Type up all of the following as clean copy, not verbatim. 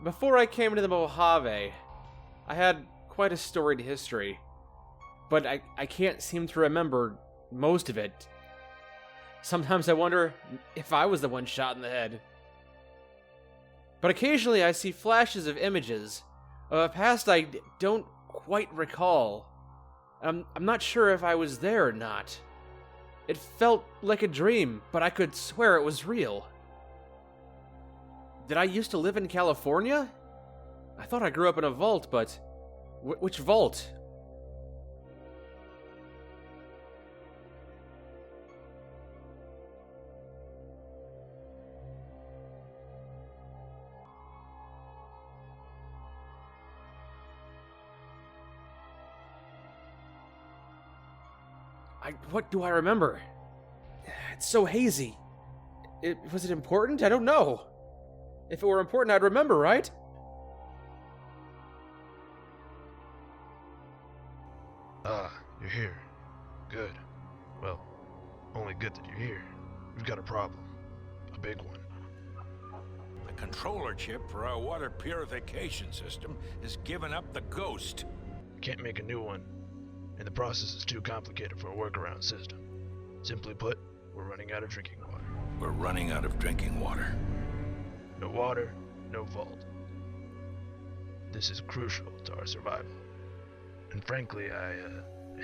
Before I came into the Mojave, I had quite a storied history, but I can't seem to remember most of it. Sometimes I wonder if I was the one shot in the head. But occasionally I see flashes of images of a past I don't quite recall. I'm not sure if I was there or not. It felt like a dream, but I could swear it was real. Did I used to live in California? I thought I grew up in a vault, but which vault? What do I remember? It's so hazy. Was it important? I don't know. If it were important, I'd remember, right? Ah, you're here. Good. Well, only good that you're here. We've got a problem. A big one. The controller chip for our water purification system has given up the ghost. Can't make a new one, and the process is too complicated for a workaround system. Simply put, we're running out of drinking water. We're running out of drinking water. No water, no vault. This is crucial to our survival. And frankly, I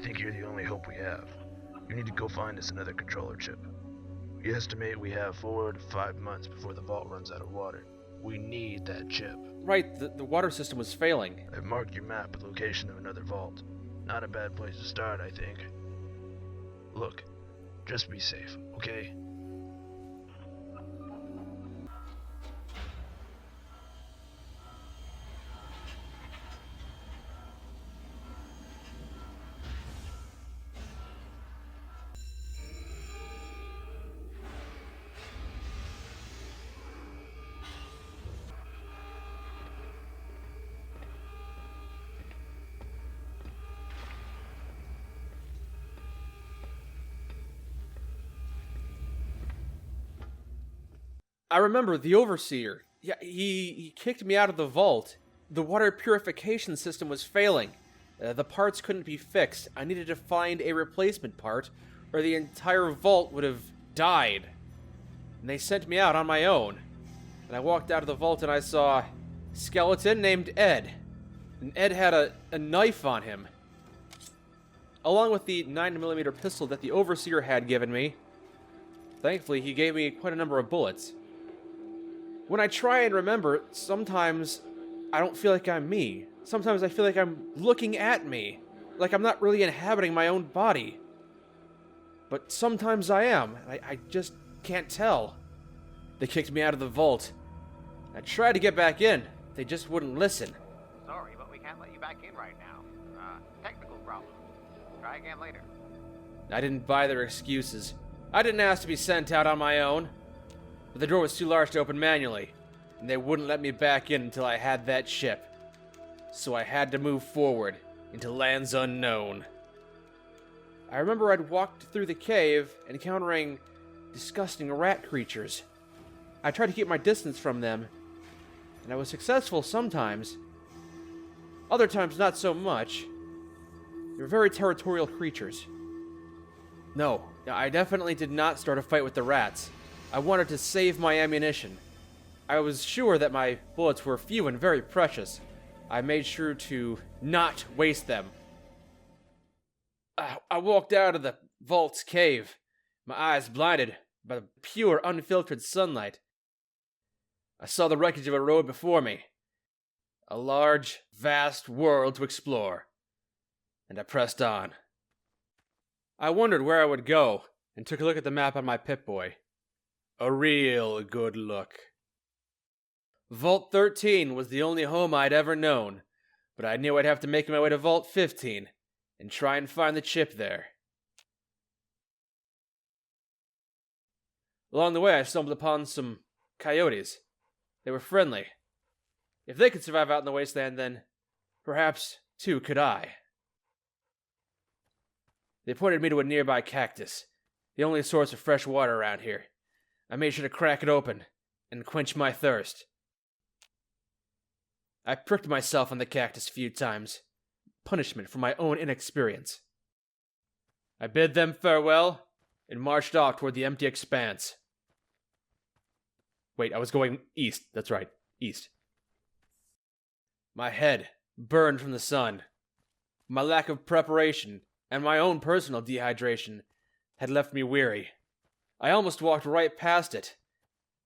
think you're the only hope we have. You need to go find us another controller chip. We estimate we have 4 to 5 months before the vault runs out of water. We need that chip. Right, the water system was failing. I've marked your map with location of another vault. Not a bad place to start, I think. Look, just be safe, okay? I remember the Overseer. Yeah, he kicked me out of the vault. The water purification system was failing. The parts couldn't be fixed. I needed to find a replacement part, or the entire vault would have died. And they sent me out on my own. And I walked out of the vault and I saw a skeleton named Ed. And Ed had a knife on him. Along with the 9mm pistol that the Overseer had given me. Thankfully, he gave me quite a number of bullets. When I try and remember, sometimes I don't feel like I'm me. Sometimes I feel like I'm looking at me. Like I'm not really inhabiting my own body. But sometimes I am. I just can't tell. They kicked me out of the vault. I tried to get back in. They just wouldn't listen. Sorry, but we can't let you back in right now. Technical problem. Try again later. I didn't buy their excuses. I didn't ask to be sent out on my own. But the door was too large to open manually, and they wouldn't let me back in until I had that ship. So I had to move forward into lands unknown. I remember I'd walked through the cave, encountering disgusting rat creatures. I tried to keep my distance from them, and I was successful sometimes. Other times not so much. They were very territorial creatures. No, I definitely did not start a fight with the rats. I wanted to save my ammunition. I was sure that my bullets were few and very precious. I made sure to not waste them. I walked out of the vault's cave, my eyes blinded by the pure, unfiltered sunlight. I saw the wreckage of a road before me. A large, vast world to explore. And I pressed on. I wondered where I would go, and took a look at the map on my PipBoy. A real good look. Vault 13 was the only home I'd ever known, but I knew I'd have to make my way to Vault 15 and try and find the chip there. Along the way, I stumbled upon some coyotes. They were friendly. If they could survive out in the wasteland, then perhaps, too, could I. They pointed me to a nearby cactus, the only source of fresh water around here. I made sure to crack it open and quench my thirst. I pricked myself on the cactus a few times. Punishment for my own inexperience. I bid them farewell and marched off toward the empty expanse. Wait, I was going east. That's right, east. My head burned from the sun. My lack of preparation and my own personal dehydration had left me weary. I almost walked right past it,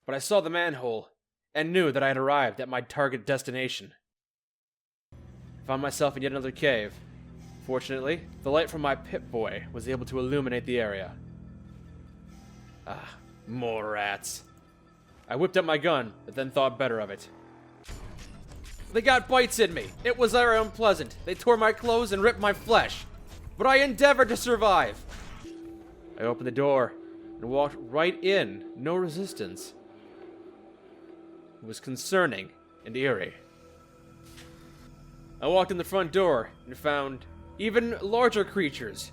but I saw the manhole and knew that I had arrived at my target destination. I found myself in yet another cave. Fortunately, the light from my PipBoy was able to illuminate the area. Ah, more rats. I whipped up my gun, but then thought better of it. They got bites in me. It was very unpleasant. They tore my clothes and ripped my flesh. But I endeavored to survive. I opened the door and walked right in, no resistance. It was concerning and eerie. I walked in the front door and found even larger creatures.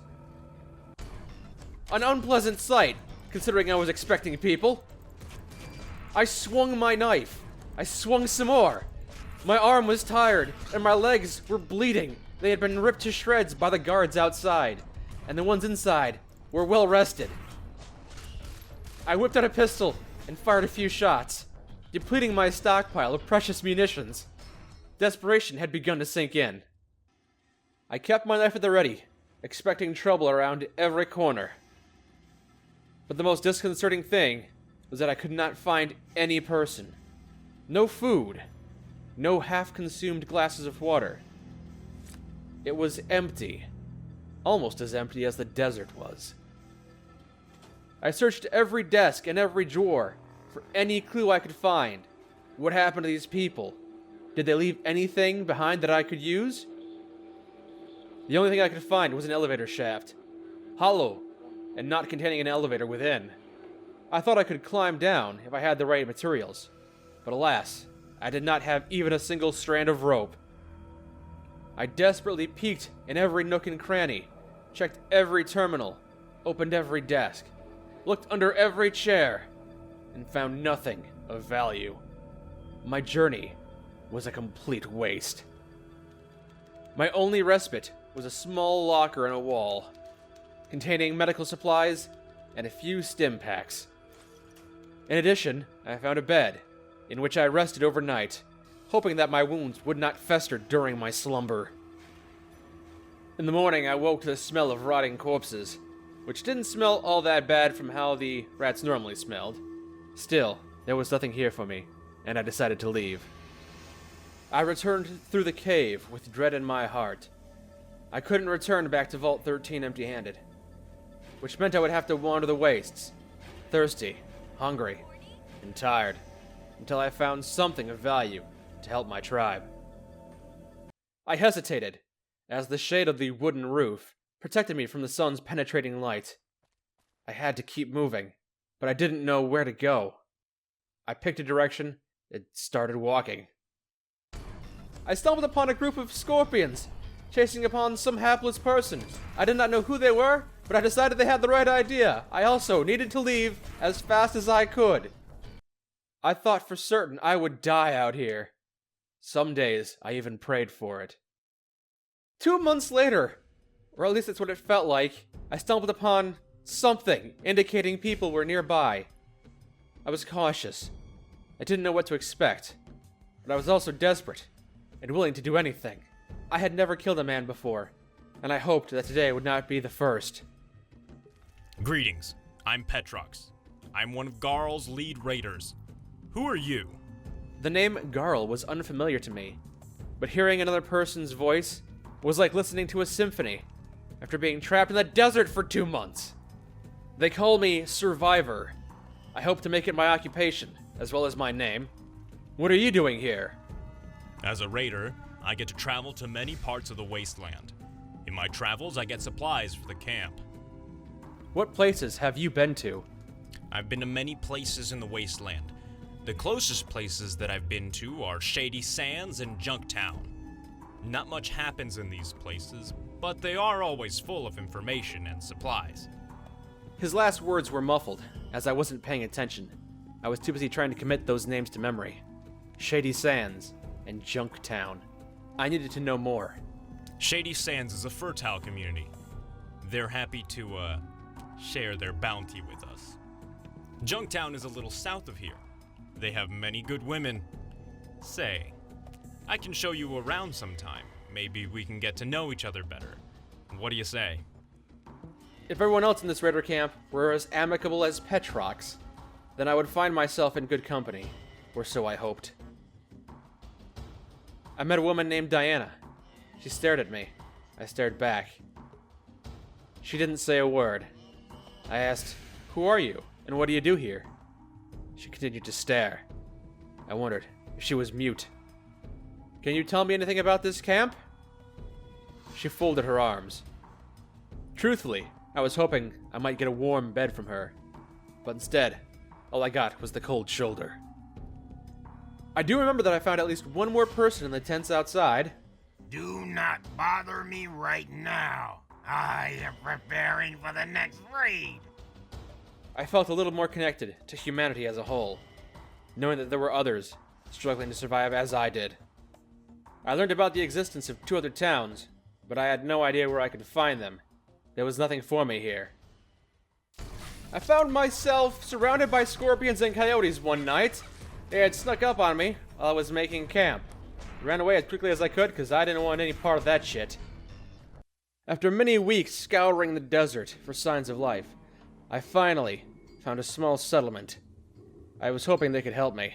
An unpleasant sight, considering I was expecting people. I swung my knife. I swung some more. My arm was tired, and my legs were bleeding. They had been ripped to shreds by the guards outside, and the ones inside were well rested. I whipped out a pistol and fired a few shots, depleting my stockpile of precious munitions. Desperation had begun to sink in. I kept my knife at the ready, expecting trouble around every corner. But the most disconcerting thing was that I could not find any person. No food. No half-consumed glasses of water. It was empty. Almost as empty as the desert was. I searched every desk and every drawer for any clue I could find. What happened to these people? Did they leave anything behind that I could use? The only thing I could find was an elevator shaft. Hollow, and not containing an elevator within. I thought I could climb down if I had the right materials. But alas, I did not have even a single strand of rope. I desperately peeked in every nook and cranny, checked every terminal, opened every desk, looked under every chair, and found nothing of value. My journey was a complete waste. My only respite was a small locker in a wall, containing medical supplies and a few stim packs. In addition, I found a bed, in which I rested overnight, hoping that my wounds would not fester during my slumber. In the morning, I woke to the smell of rotting corpses, which didn't smell all that bad from how the rats normally smelled. Still, there was nothing here for me, and I decided to leave. I returned through the cave with dread in my heart. I couldn't return back to Vault 13 empty-handed, which meant I would have to wander the wastes, thirsty, hungry, and tired, until I found something of value to help my tribe. I hesitated, as the shade of the wooden roof protected me from the sun's penetrating light. I had to keep moving, but I didn't know where to go. I picked a direction and started walking. I stumbled upon a group of scorpions, chasing upon some hapless person. I did not know who they were, but I decided they had the right idea. I also needed to leave as fast as I could. I thought for certain I would die out here. Some days, I even prayed for it. 2 months later, or at least that's what it felt like, I stumbled upon something indicating people were nearby. I was cautious. I didn't know what to expect, but I was also desperate and willing to do anything. I had never killed a man before, and I hoped that today would not be the first. Greetings, I'm Petrox. I'm one of Garl's lead raiders. Who are you? The name Garl was unfamiliar to me, but hearing another person's voice was like listening to a symphony after being trapped in the desert for 2 months. They call me Survivor. I hope to make it my occupation, as well as my name. What are you doing here? As a raider, I get to travel to many parts of the wasteland. In my travels, I get supplies for the camp. What places have you been to? I've been to many places in the wasteland. The closest places that I've been to are Shady Sands and Junktown. Not much happens in these places, but they are always full of information and supplies. His last words were muffled, as I wasn't paying attention. I was too busy trying to commit those names to memory. Shady Sands, and Junktown. I needed to know more. Shady Sands is a fertile community. They're happy to, share their bounty with us. Junktown is a little south of here. They have many good women. Say, I can show you around sometime. Maybe we can get to know each other better. What do you say? If everyone else in this raider camp were as amicable as Petrox, then I would find myself in good company, or so I hoped. I met a woman named Diana. She stared at me. I stared back. She didn't say a word. I asked, "Who are you, and what do you do here?" She continued to stare. I wondered if she was mute. "Can you tell me anything about this camp?" She folded her arms. Truthfully, I was hoping I might get a warm bed from her, but instead, all I got was the cold shoulder. I do remember that I found at least one more person in the tents outside. Do not bother me right now. I am preparing for the next raid. I felt a little more connected to humanity as a whole, knowing that there were others struggling to survive as I did. I learned about the existence of 2 other towns, but I had no idea where I could find them. There was nothing for me here. I found myself surrounded by scorpions and coyotes one night. They had snuck up on me while I was making camp. I ran away as quickly as I could because I didn't want any part of that shit. After many weeks scouring the desert for signs of life, I finally found a small settlement. I was hoping they could help me.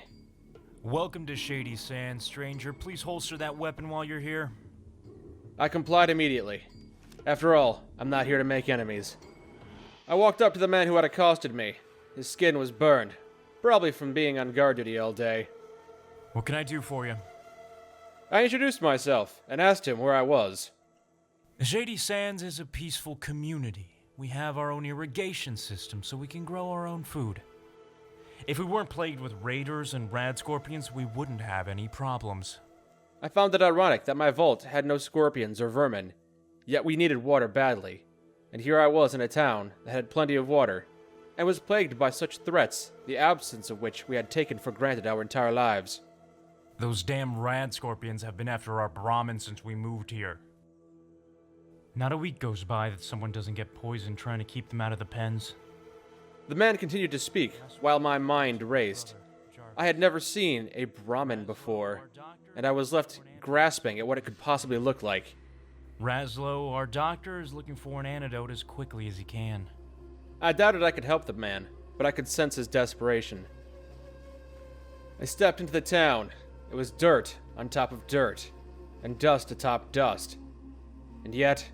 Welcome to Shady Sands, stranger. Please holster that weapon while you're here. I complied immediately. After all, I'm not here to make enemies. I walked up to the man who had accosted me. His skin was burned, probably from being on guard duty all day. What can I do for you? I introduced myself and asked him where I was. Shady Sands is a peaceful community. We have our own irrigation system so we can grow our own food. If we weren't plagued with raiders and rad scorpions, we wouldn't have any problems. I found it ironic that my vault had no scorpions or vermin, yet we needed water badly. And here I was in a town that had plenty of water, and was plagued by such threats, the absence of which we had taken for granted our entire lives. Those damn rad scorpions have been after our Brahmin since we moved here. Not a week goes by that someone doesn't get poisoned trying to keep them out of the pens. The man continued to speak, while my mind raced. I had never seen a Brahmin before, and I was left grasping at what it could possibly look like. Raslo, our doctor, is looking for an antidote as quickly as he can. I doubted I could help the man, but I could sense his desperation. I stepped into the town. It was dirt on top of dirt, and dust atop dust. And yet,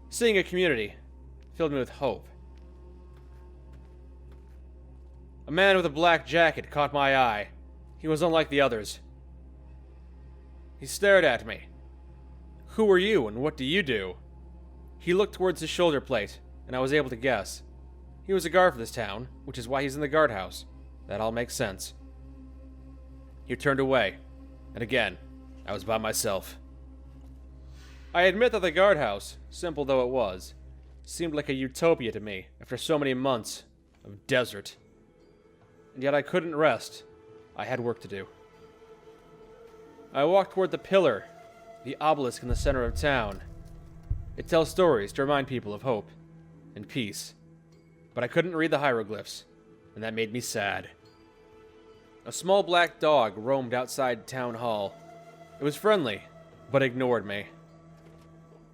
seeing a community filled me with hope. A man with a black jacket caught my eye. He was unlike the others. He stared at me. "Who are you, and what do you do?" He looked towards his shoulder plate, and I was able to guess. He was a guard for this town, which is why he's in the guardhouse. That all makes sense. He turned away, and again, I was by myself. I admit that the guardhouse, simple though it was, seemed like a utopia to me after so many months of desert. And yet I couldn't rest. I had work to do. I walked toward the pillar, the obelisk in the center of town. It tells stories to remind people of hope and peace. But I couldn't read the hieroglyphs, and that made me sad. A small black dog roamed outside town hall. It was friendly, but ignored me.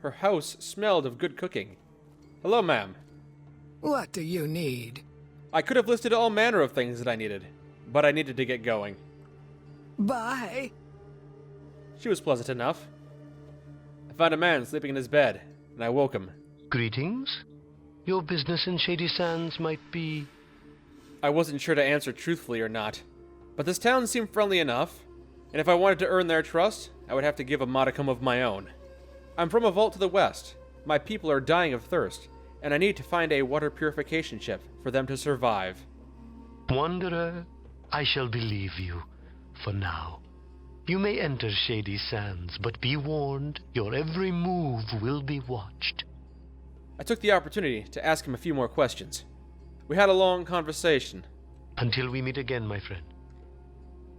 Her house smelled of good cooking. "Hello, ma'am." What do you need? I could have listed all manner of things that I needed, but I needed to get going. Bye. She was pleasant enough. I found a man sleeping in his bed, and I woke him. Greetings. Your business in Shady Sands might be... I wasn't sure to answer truthfully or not, but this town seemed friendly enough, and if I wanted to earn their trust, I would have to give a modicum of my own. I'm from a vault to the west. My people are dying of thirst, and I need to find a water purification ship for them to survive. Wanderer, I shall believe you, for now. You may enter Shady Sands, but be warned, your every move will be watched. I took the opportunity to ask him a few more questions. We had a long conversation. Until we meet again, my friend.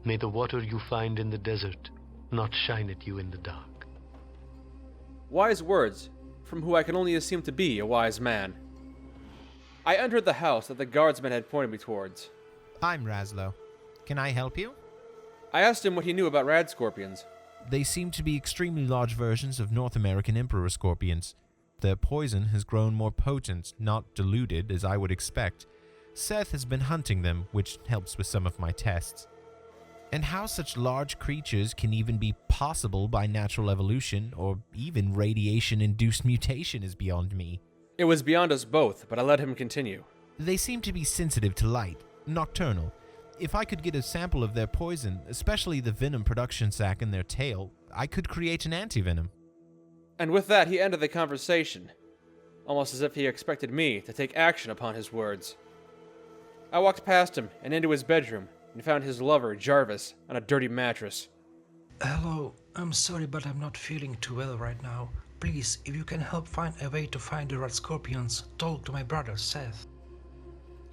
May the water you find in the desert not shine at you in the dark. Wise words, from who I can only assume to be a wise man. I entered the house that the guardsman had pointed me towards. I'm Razlo. Can I help you? I asked him what he knew about rad scorpions. They seem to be extremely large versions of North American emperor scorpions. Their poison has grown more potent, not diluted, as I would expect. Seth has been hunting them, which helps with some of my tests. And how such large creatures can even be possible by natural evolution, or even radiation-induced mutation, is beyond me. It was beyond us both, but I let him continue. They seem to be sensitive to light, nocturnal. If I could get a sample of their poison, especially the venom production sac in their tail, I could create an antivenom. And with that, he ended the conversation, almost as if he expected me to take action upon his words. I walked past him and into his bedroom and found his lover, Jarvis, on a dirty mattress. Hello, I'm sorry, but I'm not feeling too well right now. Please, if you can help find a way to find the red scorpions, talk to my brother, Seth.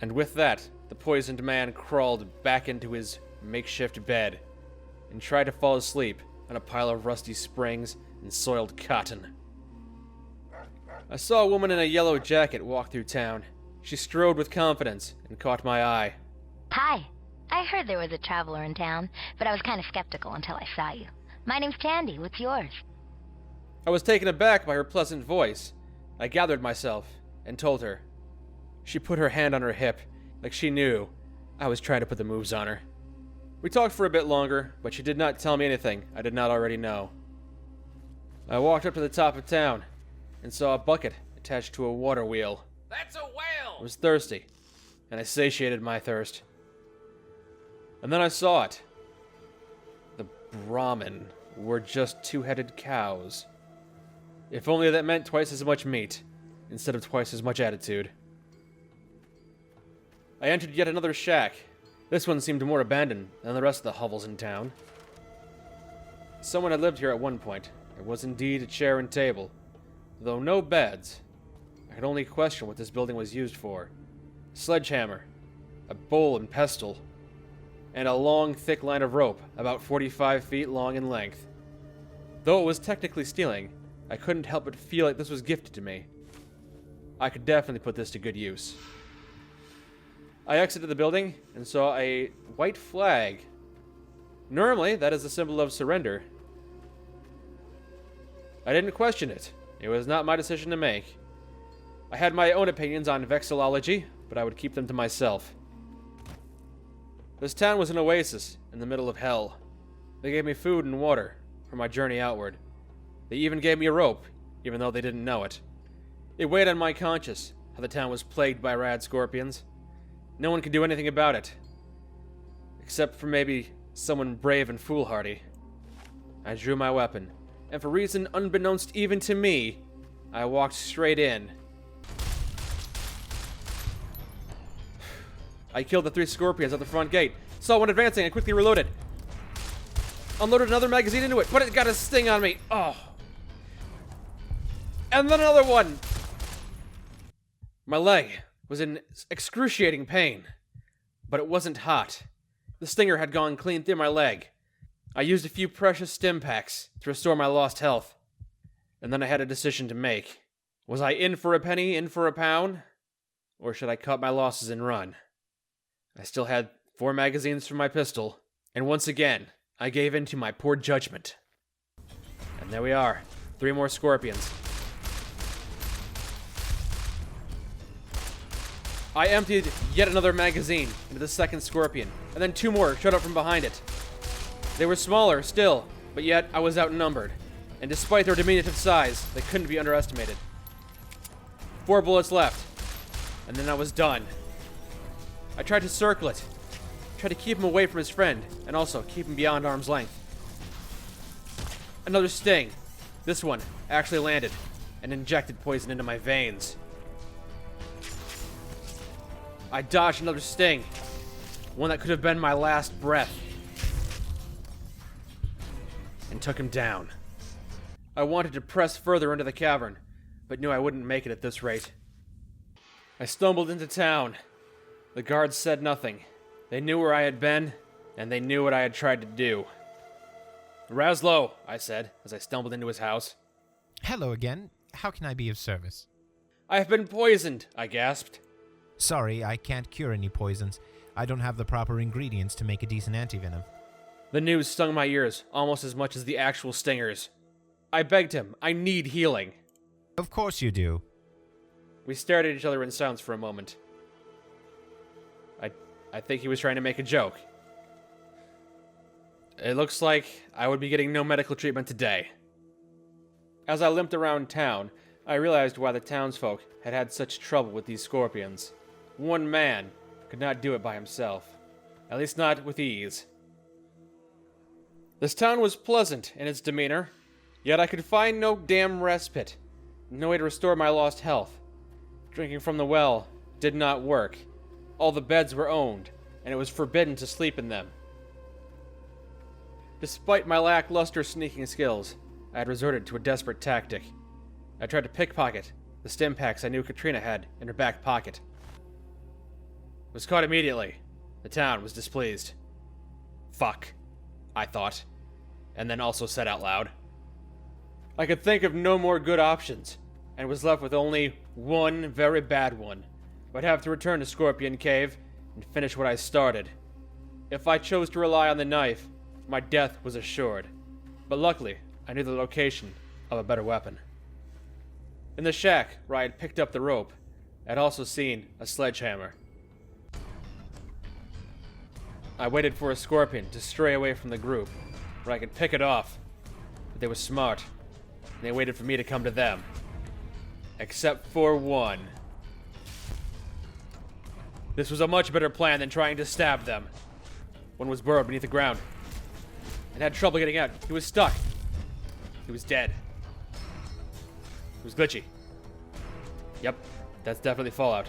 And with that, the poisoned man crawled back into his makeshift bed and tried to fall asleep on a pile of rusty springs and soiled cotton. I saw a woman in a yellow jacket walk through town. She strode with confidence and caught my eye. Hi. I heard there was a traveler in town, but I was kind of skeptical until I saw you. My name's Tandy. What's yours? I was taken aback by her pleasant voice. I gathered myself and told her. She put her hand on her hip, like she knew I was trying to put the moves on her. We talked for a bit longer, but she did not tell me anything I did not already know. I walked up to the top of town and saw a bucket attached to a water wheel. That's a whale! I was thirsty, and I satiated my thirst. And then I saw it. The Brahmin were just two-headed cows. If only that meant twice as much meat, instead of twice as much attitude. I entered yet another shack. This one seemed more abandoned than the rest of the hovels in town. Someone had lived here at one point. There was indeed a chair and table, though no beds. I could only question what this building was used for. A sledgehammer, a bowl and pestle, and a long, thick line of rope, about 45 feet long in length. Though it was technically stealing, I couldn't help but feel like this was gifted to me. I could definitely put this to good use. I exited the building and saw a white flag. Normally, that is a symbol of surrender. I didn't question it. It was not my decision to make. I had my own opinions on vexillology, but I would keep them to myself. This town was an oasis in the middle of hell. They gave me food and water for my journey outward. They even gave me a rope, even though they didn't know it. It weighed on my conscience how the town was plagued by rad scorpions. No one could do anything about it. Except for maybe someone brave and foolhardy. I drew my weapon, and for reason unbeknownst even to me, I walked straight in. I killed the 3 scorpions at the front gate. Saw one advancing and quickly reloaded. Unloaded another magazine into it, but it got a sting on me. Oh. And then another one. My leg was in excruciating pain, but it wasn't hot. The stinger had gone clean through my leg. I used a few precious stim packs to restore my lost health. And then I had a decision to make. Was I in for a penny, in for a pound? Or should I cut my losses and run? I still had 4 magazines for my pistol, and once again, I gave in to my poor judgment. And there we are, 3 more scorpions. I emptied yet another magazine into the second scorpion, and then 2 more showed up from behind it. They were smaller still, but yet I was outnumbered, and despite their diminutive size, they couldn't be underestimated. 4 bullets left, and then I was done. I tried to circle it, tried to keep him away from his friend, and also keep him beyond arm's length. Another sting. This one actually landed and injected poison into my veins. I dodged another sting, one that could have been my last breath, and took him down. I wanted to press further into the cavern, but knew I wouldn't make it at this rate. I stumbled into town. The guards said nothing. They knew where I had been, and they knew what I had tried to do. Raslo, I said, as I stumbled into his house. Hello again. How can I be of service? I have been poisoned, I gasped. Sorry, I can't cure any poisons. I don't have the proper ingredients to make a decent antivenom. The news stung my ears almost as much as the actual stingers. I begged him, I need healing. Of course you do. We stared at each other in silence for a moment. I think he was trying to make a joke. It looks like I would be getting no medical treatment today. As I limped around town, I realized why the townsfolk had had such trouble with these scorpions. One man could not do it by himself. At least not with ease. This town was pleasant in its demeanor, yet I could find no damn respite. No way to restore my lost health. Drinking from the well did not work. All the beds were owned, and it was forbidden to sleep in them. Despite my lackluster sneaking skills, I had resorted to a desperate tactic. I tried to pickpocket the stim packs I knew Katrina had in her back pocket. Was caught immediately. The town was displeased. Fuck, I thought, and then also said out loud. I could think of no more good options, and was left with only one very bad one. I'd have to return to Scorpion Cave and finish what I started. If I chose to rely on the knife, my death was assured. But luckily, I knew the location of a better weapon. In the shack where I had picked up the rope, I had also seen a sledgehammer. I waited for a scorpion to stray away from the group, where I could pick it off. But they were smart, and they waited for me to come to them. Except for one. This was a much better plan than trying to stab them. One was burrowed beneath the ground and had trouble getting out. He was stuck. He was dead. It was glitchy. Yep, that's definitely Fallout.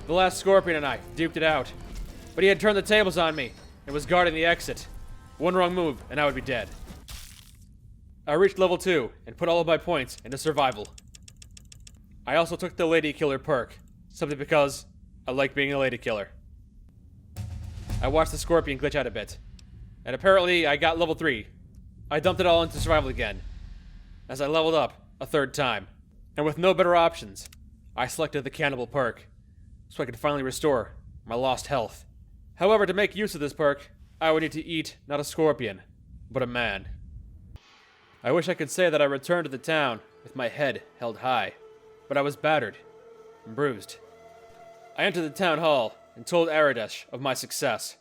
The last scorpion and I duked it out, but he had turned the tables on me and was guarding the exit. One wrong move and I would be dead. I reached level 2 and put all of my points into survival. I also took the lady killer perk, simply because I like being a lady killer. I watched the scorpion glitch out a bit, and apparently I got level 3. I dumped it all into survival again, as I leveled up a third time. And with no better options, I selected the cannibal perk, so I could finally restore my lost health. However, to make use of this perk, I would need to eat not a scorpion, but a man. I wish I could say that I returned to the town with my head held high, but I was battered and bruised. I entered the town hall and told Aradesh of my success.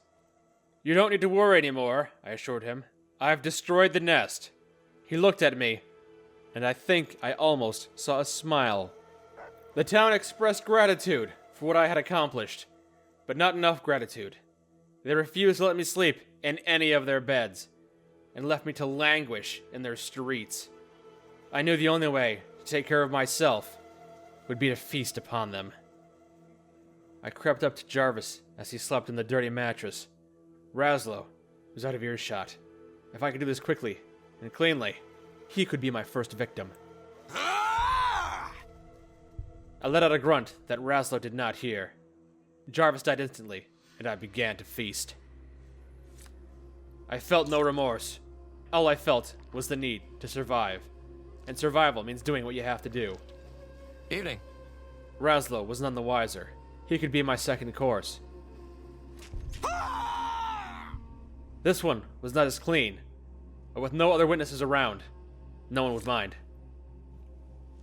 You don't need to worry anymore, I assured him. I've destroyed the nest. He looked at me, and I think I almost saw a smile. The town expressed gratitude for what I had accomplished, but not enough gratitude. They refused to let me sleep in any of their beds, and left me to languish in their streets. I knew the only way to take care of myself would be to feast upon them. I crept up to Jarvis as he slept in the dirty mattress. Raslo was out of earshot. If I could do this quickly and cleanly, he could be my first victim. I let out a grunt that Raslo did not hear. Jarvis died instantly, and I began to feast. I felt no remorse. All I felt was the need to survive. And survival means doing what you have to do. Evening. Raslo was none the wiser. He could be my second course. This one was not as clean, but with no other witnesses around, no one would mind.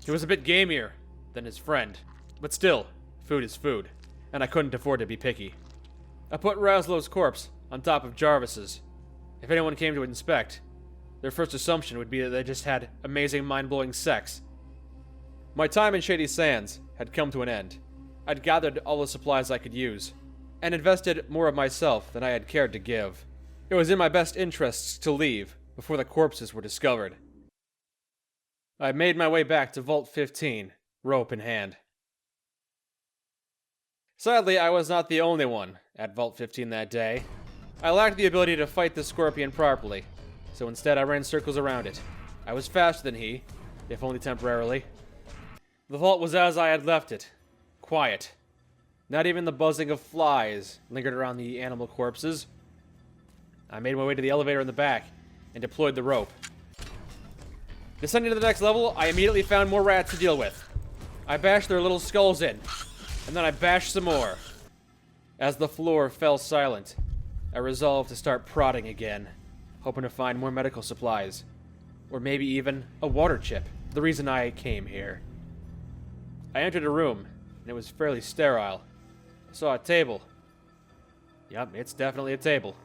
He was a bit gamier than his friend, but still, food is food, and I couldn't afford to be picky. I put Raslo's corpse on top of Jarvis's. If anyone came to inspect, their first assumption would be that they just had amazing, mind-blowing sex. My time in Shady Sands had come to an end. I'd gathered all the supplies I could use, and invested more of myself than I had cared to give. It was in my best interests to leave before the corpses were discovered. I made my way back to Vault 15, rope in hand. Sadly, I was not the only one at Vault 15 that day. I lacked the ability to fight the scorpion properly, so instead I ran circles around it. I was faster than he, if only temporarily. The vault was as I had left it. Quiet. Not even the buzzing of flies lingered around the animal corpses. I made my way to the elevator in the back and deployed the rope. Descending to the next level, I immediately found more rats to deal with. I bashed their little skulls in, and then I bashed some more. As the floor fell silent, I resolved to start prodding again, hoping to find more medical supplies, or maybe even a water chip, the reason I came here. I entered a room, and it was fairly sterile. I saw a table. Yep, it's definitely a table.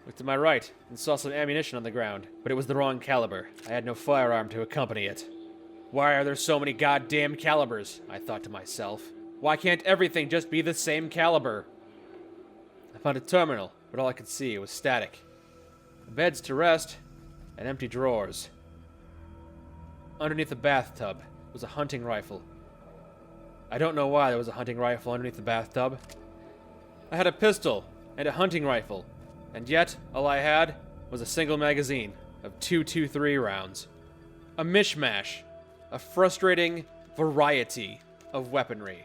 Looked to my right, and saw some ammunition on the ground, but it was the wrong caliber. I had no firearm to accompany it. Why are there so many goddamn calibers? I thought to myself. Why can't everything just be the same caliber? I found a terminal, but all I could see was static. Beds to rest, and empty drawers. Underneath the bathtub was a hunting rifle. I don't know why there was a hunting rifle underneath the bathtub. I had a pistol and a hunting rifle, and yet all I had was a single magazine of 223 rounds. A mishmash, a frustrating variety of weaponry.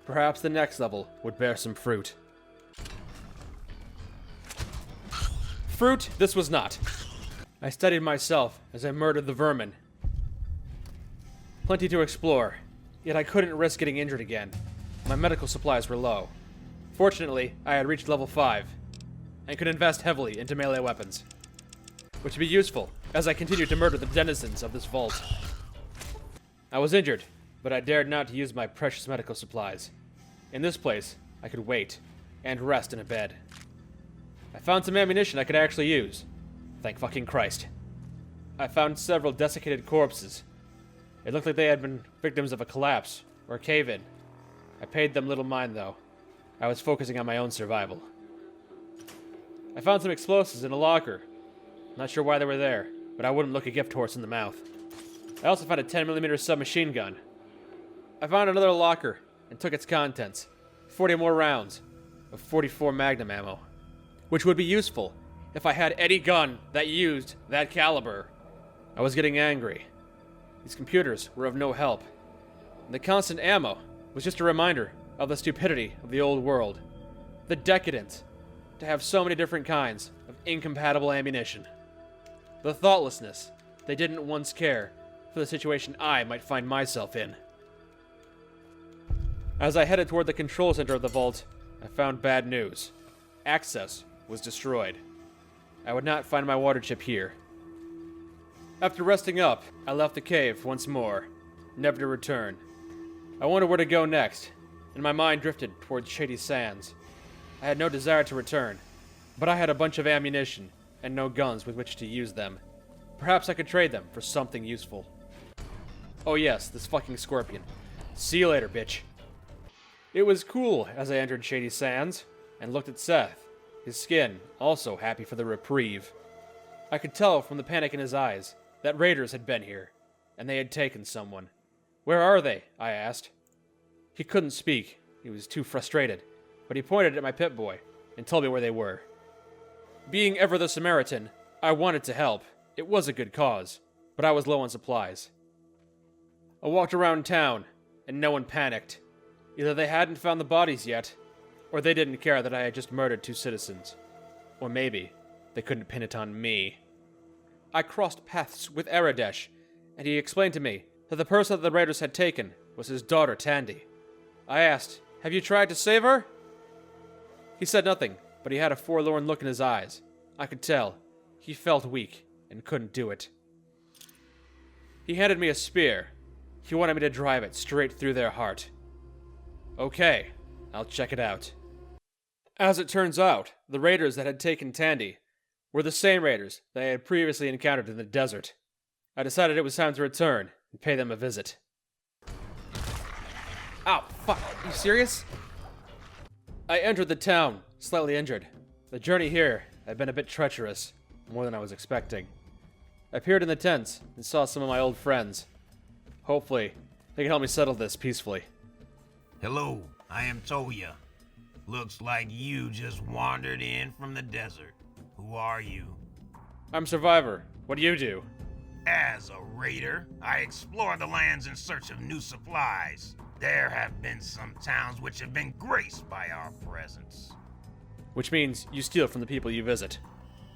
Perhaps the next level would bear some fruit. Fruit, this was not. I steadied myself as I murdered the vermin. Plenty to explore, yet I couldn't risk getting injured again. My medical supplies were low. Fortunately, I had reached level 5, and could invest heavily into melee weapons, which would be useful as I continued to murder the denizens of this vault. I was injured, but I dared not to use my precious medical supplies. In this place, I could wait and rest in a bed. I found some ammunition I could actually use. Thank fucking Christ. I found several desiccated corpses. It looked like they had been victims of a collapse or a cave-in. I paid them little mind, though. I was focusing on my own survival. I found some explosives in a locker. Not sure why they were there, but I wouldn't look a gift horse in the mouth. I also found a 10mm submachine gun. I found another locker and took its contents. 40 more rounds of 44 Magnum ammo, which would be useful if I had any gun that used that caliber. I was getting angry. These computers were of no help. And the constant ammo was just a reminder of the stupidity of the old world. The decadence to have so many different kinds of incompatible ammunition. The thoughtlessness they didn't once care for the situation I might find myself in. As I headed toward the control center of the vault, I found bad news. Access was destroyed. I would not find my water chip here. After resting up, I left the cave once more, never to return. I wondered where to go next, and my mind drifted towards Shady Sands. I had no desire to return, but I had a bunch of ammunition and no guns with which to use them. Perhaps I could trade them for something useful. Oh yes, this fucking scorpion. See you later, bitch. It was cool as I entered Shady Sands and looked at Seth, his skin also happy for the reprieve. I could tell from the panic in his eyes that raiders had been here, and they had taken someone. Where are they? I asked. He couldn't speak. He was too frustrated, but he pointed at my PipBoy and told me where they were. Being ever the Samaritan, I wanted to help. It was a good cause, but I was low on supplies. I walked around town, and no one panicked. Either they hadn't found the bodies yet, or they didn't care that I had just murdered 2 citizens. Or maybe they couldn't pin it on me. I crossed paths with Aradesh, and he explained to me that the person that the raiders had taken was his daughter, Tandy. I asked, "Have you tried to save her?" He said nothing, but he had a forlorn look in his eyes. I could tell. He felt weak and couldn't do it. He handed me a spear. He wanted me to drive it straight through their heart. Okay, I'll check it out. As it turns out, the raiders that had taken Tandy were the same raiders that I had previously encountered in the desert. I decided it was time to return and pay them a visit. Ow, fuck, you serious? I entered the town, slightly injured. The journey here had been a bit treacherous, more than I was expecting. I peered in the tents and saw some of my old friends. Hopefully, they can help me settle this peacefully. Hello, I am Toya. Looks like you just wandered in from the desert. Who are you? I'm Survivor. What do you do? As a raider, I explore the lands in search of new supplies. There have been some towns which have been graced by our presence. Which means you steal from the people you visit.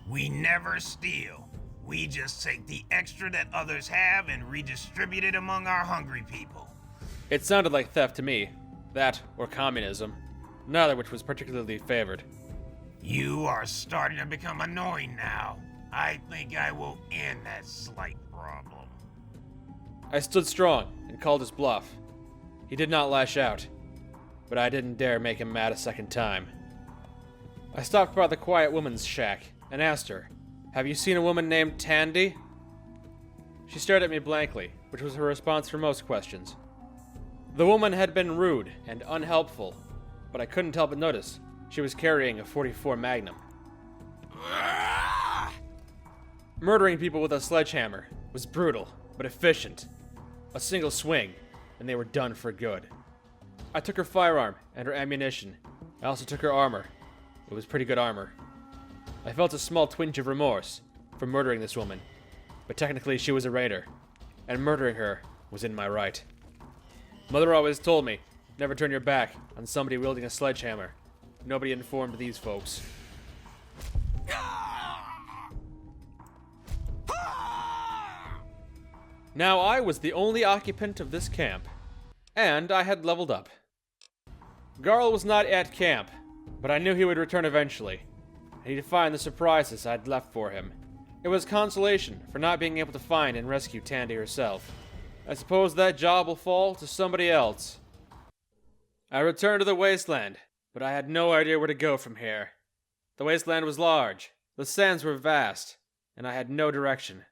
We never steal. We just take the extra that others have and redistribute it among our hungry people. It sounded like theft to me. That or communism. Neither which was particularly favored. You are starting to become annoying now. I think I will end that slight problem. I stood strong and called his bluff. He did not lash out, but I didn't dare make him mad a second time. I stopped by the quiet woman's shack and asked her, "Have you seen a woman named Tandy?" She stared at me blankly, which was her response for most questions. The woman had been rude and unhelpful, but I couldn't help but notice she was carrying a .44 Magnum. Murdering people with a sledgehammer was brutal, but efficient. A single swing, and they were done for good. I took her firearm and her ammunition. I also took her armor. It was pretty good armor. I felt a small twinge of remorse for murdering this woman, but technically she was a raider, and murdering her was in my right. Mother always told me, never turn your back on somebody wielding a sledgehammer. Nobody informed these folks. Now I was the only occupant of this camp, and I had leveled up. Garl was not at camp, but I knew he would return eventually. I needed to find the surprises I'd left for him. It was consolation for not being able to find and rescue Tandy herself. I suppose that job will fall to somebody else. I returned to the wasteland, but I had no idea where to go from here. The wasteland was large, the sands were vast, and I had no direction.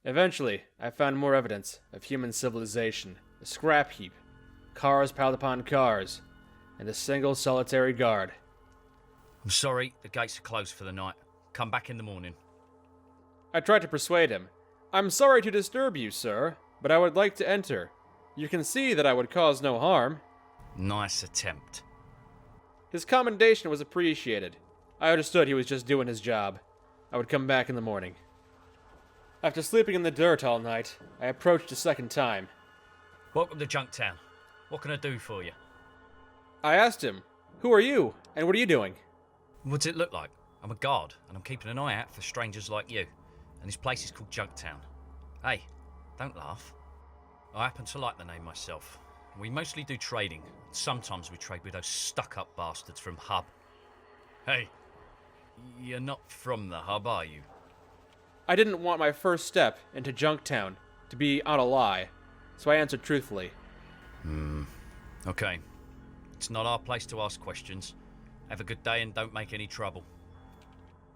Eventually, I found more evidence of human civilization, a scrap heap, cars piled upon cars, and a single solitary guard. I'm sorry, the gates are closed for the night. Come back in the morning. I tried to persuade him. "I'm sorry to disturb you, sir, but I would like to enter. You can see that I would cause no harm." Nice attempt. His commendation was appreciated. I understood he was just doing his job. I would come back in the morning. After sleeping in the dirt all night, I approached a second time. Welcome to Junktown. What can I do for you? I asked him, "Who are you, and what are you doing?" What's it look like? I'm a guard, and I'm keeping an eye out for strangers like you. And this place is called Junktown. Hey, don't laugh. I happen to like the name myself. We mostly do trading. Sometimes we trade with those stuck-up bastards from Hub. Hey, you're not from the Hub, are you? I didn't want my first step into Junktown to be on a lie, so I answered truthfully. Okay. It's not our place to ask questions. Have a good day and don't make any trouble.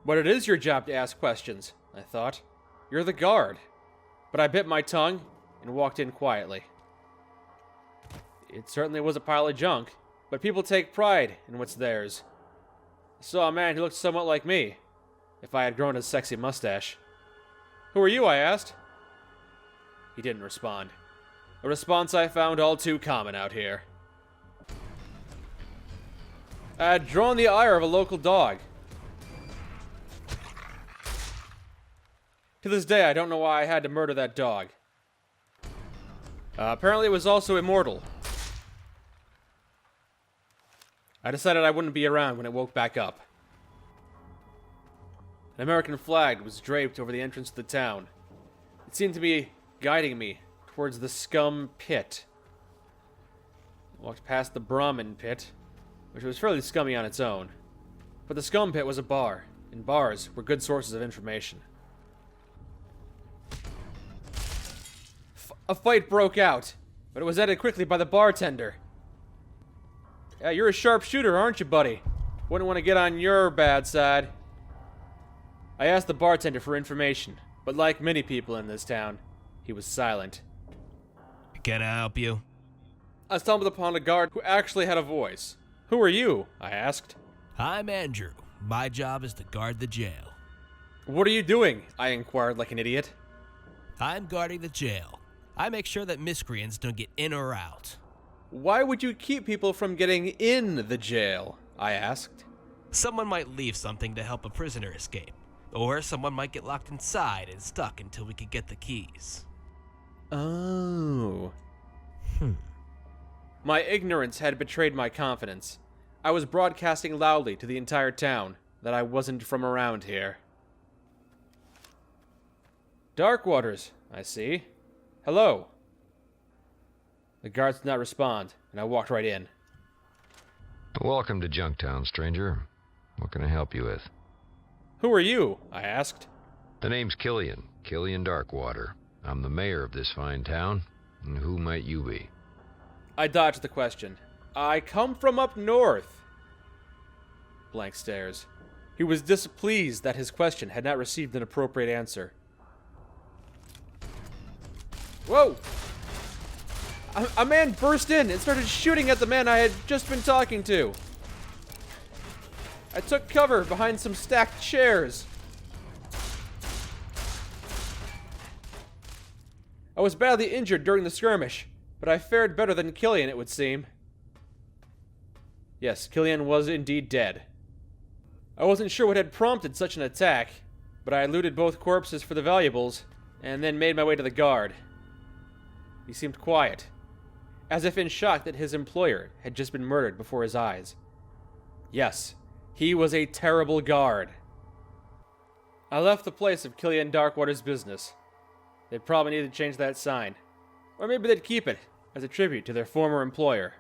But it is your job to ask questions, I thought. You're the guard. But I bit my tongue and walked in quietly. It certainly was a pile of junk, but people take pride in what's theirs. I saw a man who looked somewhat like me, if I had grown a sexy mustache. "Who are you?" I asked. He didn't respond. A response I found all too common out here. I had drawn the ire of a local dog. To this day, I don't know why I had to murder that dog. Apparently it was also immortal. I decided I wouldn't be around when it woke back up. An American flag was draped over the entrance to the town. It seemed to be guiding me towards the scum pit. I walked past the Brahmin pit, which was fairly scummy on its own. But the scum pit was a bar, and bars were good sources of information. A fight broke out, but it was ended quickly by the bartender. "Yeah, you're a sharpshooter, aren't you, buddy? Wouldn't want to get on your bad side." I asked the bartender for information, but like many people in this town, he was silent. "Can I help you?" I stumbled upon a guard who actually had a voice. "Who are you?" I asked. "I'm Andrew. My job is to guard the jail." "What are you doing?" I inquired like an idiot. "I'm guarding the jail. I make sure that miscreants don't get in or out." "Why would you keep people from getting in the jail?" I asked. "Someone might leave something to help a prisoner escape. Or someone might get locked inside and stuck until we could get the keys." Oh. My ignorance had betrayed my confidence. I was broadcasting loudly to the entire town, that I wasn't from around here. Dark Waters, I see. Hello. The guards did not respond, and I walked right in. Welcome to Junktown, stranger. What can I help you with? Who are you? I asked. The name's Killian Darkwater. I'm the mayor of this fine town. And who might you be? I dodged the question. I come from up north. Blank stares. He was displeased that his question had not received an appropriate answer. Whoa! A man burst in and started shooting at the man I had just been talking to. I took cover behind some stacked chairs. I was badly injured during the skirmish, but I fared better than Killian, it would seem. Yes, Killian was indeed dead. I wasn't sure what had prompted such an attack, but I looted both corpses for the valuables, and then made my way to the guard. He seemed quiet, as if in shock that his employer had just been murdered before his eyes. Yes, he was a terrible guard. I left the place of Killian Darkwater's business. They probably needed to change that sign. Or maybe they'd keep it, as a tribute to their former employer.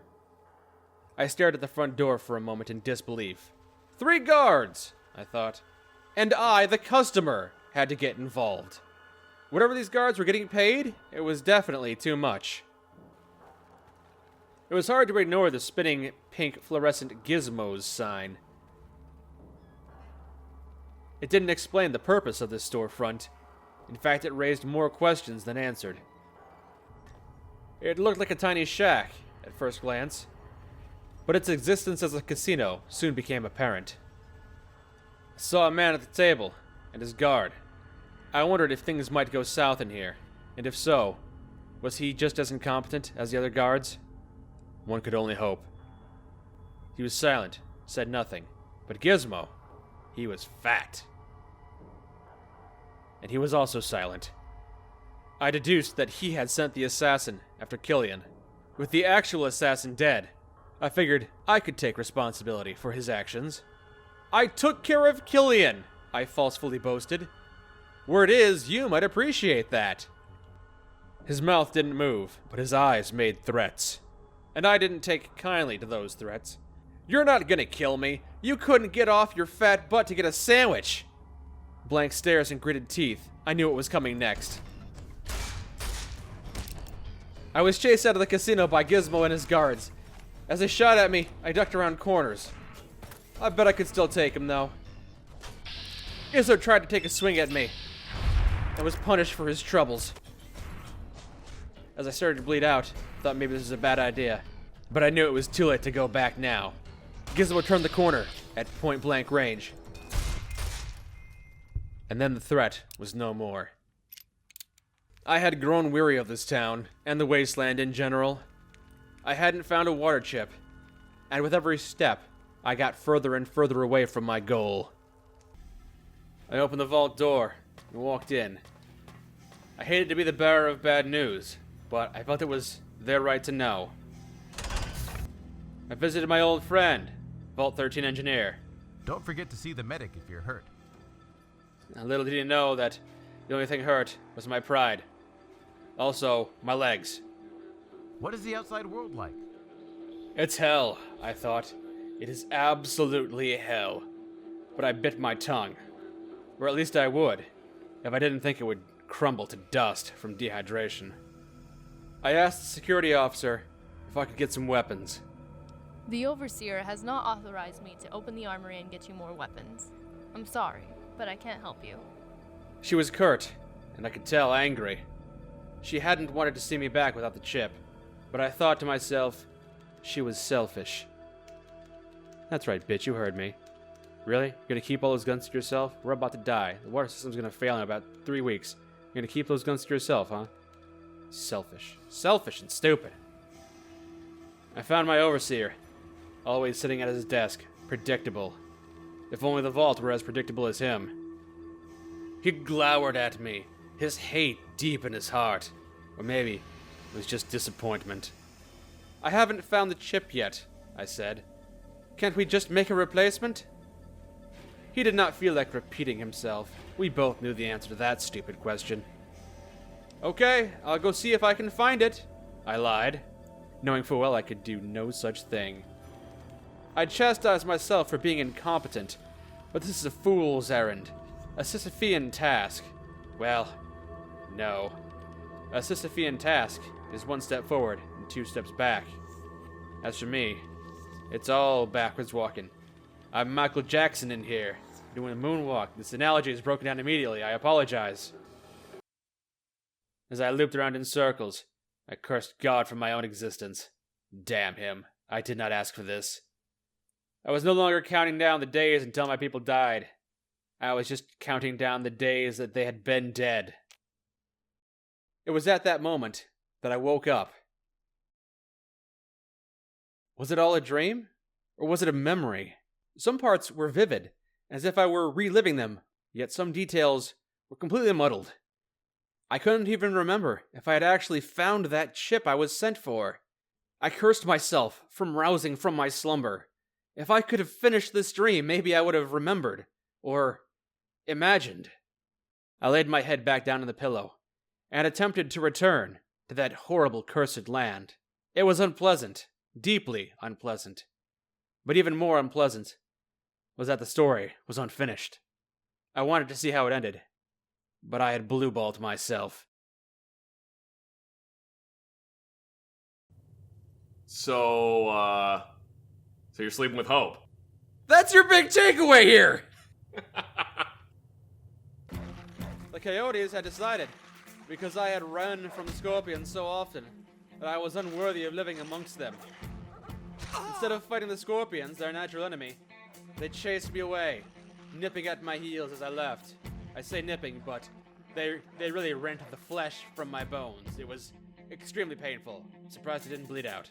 I stared at the front door for a moment in disbelief. 3 guards, I thought. And I, the customer, had to get involved. Whatever these guards were getting paid, it was definitely too much. It was hard to ignore the spinning pink fluorescent gizmos sign. It didn't explain the purpose of this storefront. In fact, it raised more questions than answered. It looked like a tiny shack at first glance, but its existence as a casino soon became apparent. I saw a man at the table, and his guard. I wondered if things might go south in here, and if so, was he just as incompetent as the other guards? One could only hope. He was silent, said nothing, but Gizmo, he was fat. And he was also silent. I deduced that he had sent the assassin after Killian. With the actual assassin dead, I figured I could take responsibility for his actions. I took care of Killian, I falsely boasted. Word is, you might appreciate that. His mouth didn't move, but his eyes made threats. And I didn't take kindly to those threats. You're not gonna kill me. You couldn't get off your fat butt to get a sandwich. Blank stares and gritted teeth. I knew what was coming next. I was chased out of the casino by Gizmo and his guards. As they shot at me, I ducked around corners. I bet I could still take him, though. Gizmo tried to take a swing at me. I was punished for his troubles. As I started to bleed out, I thought maybe this was a bad idea. But I knew it was too late to go back now. Gizmo turned the corner at point-blank range. And then the threat was no more. I had grown weary of this town, and the wasteland in general. I hadn't found a water chip, and with every step, I got further and further away from my goal. I opened the vault door and walked in. I hated to be the bearer of bad news, but I felt it was their right to know. I visited my old friend, Vault 13 engineer. Don't forget to see the medic if you're hurt. Little did he know that the only thing hurt was my pride. Also, my legs. What is the outside world like? It's hell, I thought. It is absolutely hell. But I bit my tongue. Or at least I would, if I didn't think it would crumble to dust from dehydration. I asked the security officer if I could get some weapons. The Overseer has not authorized me to open the armory and get you more weapons. I'm sorry, but I can't help you. She was curt, and I could tell angry. She hadn't wanted to see me back without the chip, but I thought to myself, she was selfish. That's right, bitch, you heard me. Really? You're gonna keep all those guns to yourself? We're about to die. The water system's gonna fail in about 3 weeks. You're gonna keep those guns to yourself, huh? Selfish. Selfish and stupid. I found my Overseer, always sitting at his desk, predictable. If only the vault were as predictable as him. He glowered at me, his hate deep in his heart. Or maybe it was just disappointment. I haven't found the chip yet, I said. Can't we just make a replacement? He He did not feel like repeating himself. We both knew the answer to that stupid question. Okay, I'll go see if I can find it, I lied, knowing full well I could do no such thing. I chastised myself for being incompetent, but this is a fool's errand, a Sisyphean task. Well, no. A Sisyphean task is 1 step forward and 2 steps back. As for me, it's all backwards walking. I'm Michael Jackson in here, doing a moonwalk. This analogy is broken down immediately. I apologize. As I looped around in circles, I cursed God for my own existence. Damn him. I did not ask for this. I was no longer counting down the days until my people died. I was just counting down the days that they had been dead. It was at that moment that I woke up. Was it all a dream? Or was it a memory? Some parts were vivid, as if I were reliving them, yet some details were completely muddled. I couldn't even remember if I had actually found that chip I was sent for. I cursed myself from rousing from my slumber. If I could have finished this dream, maybe I would have remembered, or imagined. I laid my head back down on the pillow, and attempted to return to that horrible cursed land. It was unpleasant, deeply unpleasant. But even more unpleasant was that the story was unfinished. I wanted to see how it ended, but I had blue-balled myself. So you're sleeping with Hope? That's your big takeaway here! The coyotes had decided, because I had run from the scorpions so often, that I was unworthy of living amongst them. Instead of fighting the scorpions, their natural enemy, they chased me away, nipping at my heels as I left. I say nipping, but they really rent the flesh from my bones. It was extremely painful. Surprised it didn't bleed out.